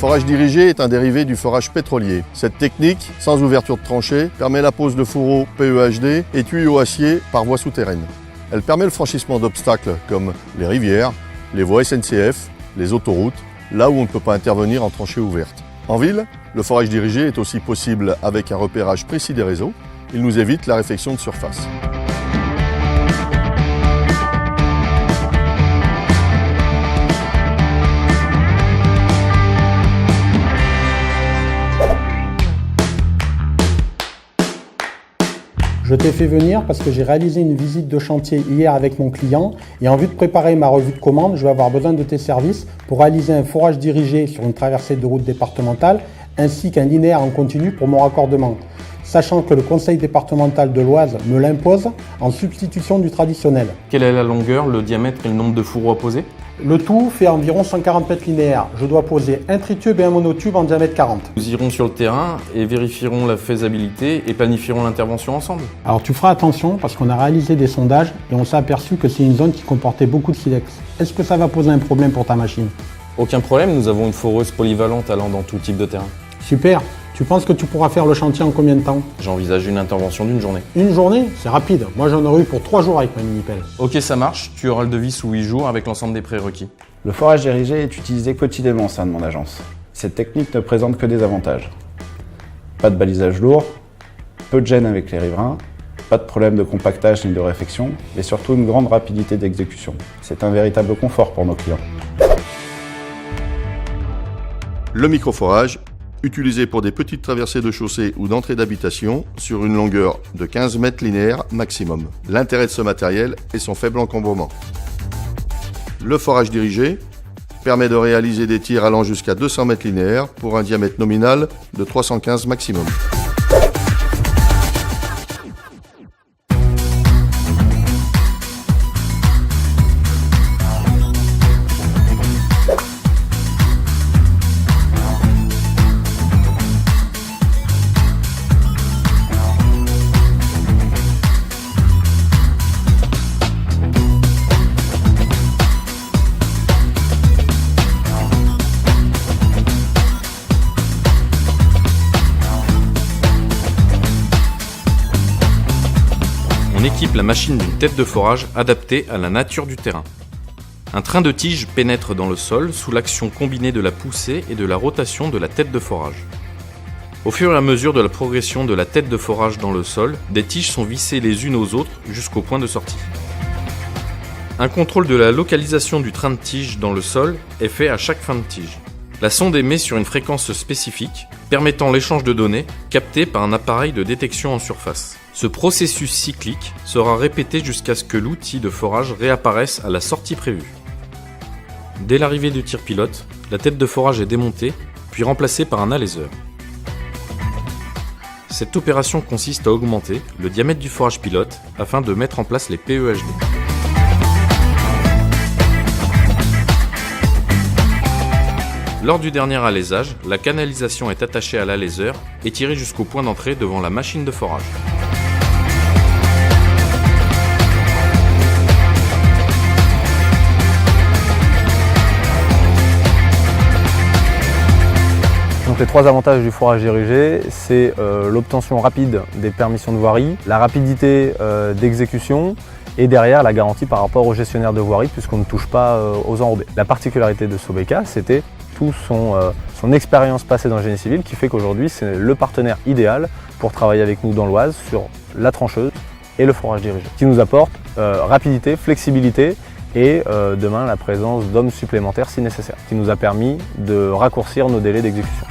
forage dirigé est un dérivé du forage pétrolier. Cette technique, sans ouverture de tranchée, permet la pose de fourreaux PEHD et tuyaux acier par voie souterraine. Elle permet le franchissement d'obstacles comme les rivières, les voies SNCF, les autoroutes, là où on ne peut pas intervenir en tranchée ouverte. En ville, le forage dirigé est aussi possible avec un repérage précis des réseaux. Il nous évite la réfection de surface. Je t'ai fait venir parce que j'ai réalisé une visite de chantier hier avec mon client et en vue de préparer ma revue de commande, je vais avoir besoin de tes services pour réaliser un forage dirigé sur une traversée de route départementale ainsi qu'un linéaire en continu pour mon raccordement, sachant que le conseil départemental de l'Oise me l'impose en substitution du traditionnel. Quelle est la longueur, le diamètre et le nombre de fourreaux à poser? Le tout fait environ 140 mètres linéaires. Je dois poser un tritube et un monotube en diamètre 40. Nous irons sur le terrain et vérifierons la faisabilité et planifierons l'intervention ensemble. Alors tu feras attention parce qu'on a réalisé des sondages et on s'est aperçu que c'est une zone qui comportait beaucoup de silex. Est-ce que ça va poser un problème pour ta machine? Aucun problème, nous avons une foreuse polyvalente allant dans tout type de terrain. Super. Tu penses que tu pourras faire le chantier en combien de temps? J'envisage une intervention d'une journée. Une journée? C'est rapide. Moi j'en aurais eu pour 3 jours avec ma mini-pelle. Ok, ça marche, tu auras le devis sous 8 jours avec l'ensemble des prérequis. Le forage dirigé est utilisé quotidiennement au sein de mon agence. Cette technique ne présente que des avantages. Pas de balisage lourd, peu de gêne avec les riverains, pas de problème de compactage ni de réfection, et surtout une grande rapidité d'exécution. C'est un véritable confort pour nos clients. Le microforage, utilisé pour des petites traversées de chaussée ou d'entrée d'habitation sur une longueur de 15 mètres linéaires maximum. L'intérêt de ce matériel est son faible encombrement. Le forage dirigé permet de réaliser des tirs allant jusqu'à 200 mètres linéaires pour un diamètre nominal de 315 maximum. On équipe la machine d'une tête de forage adaptée à la nature du terrain. Un train de tige pénètre dans le sol sous l'action combinée de la poussée et de la rotation de la tête de forage. Au fur et à mesure de la progression de la tête de forage dans le sol, des tiges sont vissées les unes aux autres jusqu'au point de sortie. Un contrôle de la localisation du train de tige dans le sol est fait à chaque fin de tige. La sonde émet sur une fréquence spécifique, permettant l'échange de données captées par un appareil de détection en surface. Ce processus cyclique sera répété jusqu'à ce que l'outil de forage réapparaisse à la sortie prévue. Dès l'arrivée du tir pilote, la tête de forage est démontée, puis remplacée par un aléseur. Cette opération consiste à augmenter le diamètre du forage pilote afin de mettre en place les PEHD. Lors du dernier alésage, la canalisation est attachée à l'aléseur et tirée jusqu'au point d'entrée devant la machine de forage. Donc les 3 avantages du forage dirigé, c'est l'obtention rapide des permissions de voirie, la rapidité d'exécution et derrière la garantie par rapport au gestionnaire de voirie puisqu'on ne touche pas aux enrobés. La particularité de Sobeca, c'était toute son expérience passée dans le génie civil qui fait qu'aujourd'hui c'est le partenaire idéal pour travailler avec nous dans l'Oise sur la trancheuse et le forage dirigé, qui nous apporte rapidité, flexibilité et demain la présence d'hommes supplémentaires si nécessaire, qui nous a permis de raccourcir nos délais d'exécution.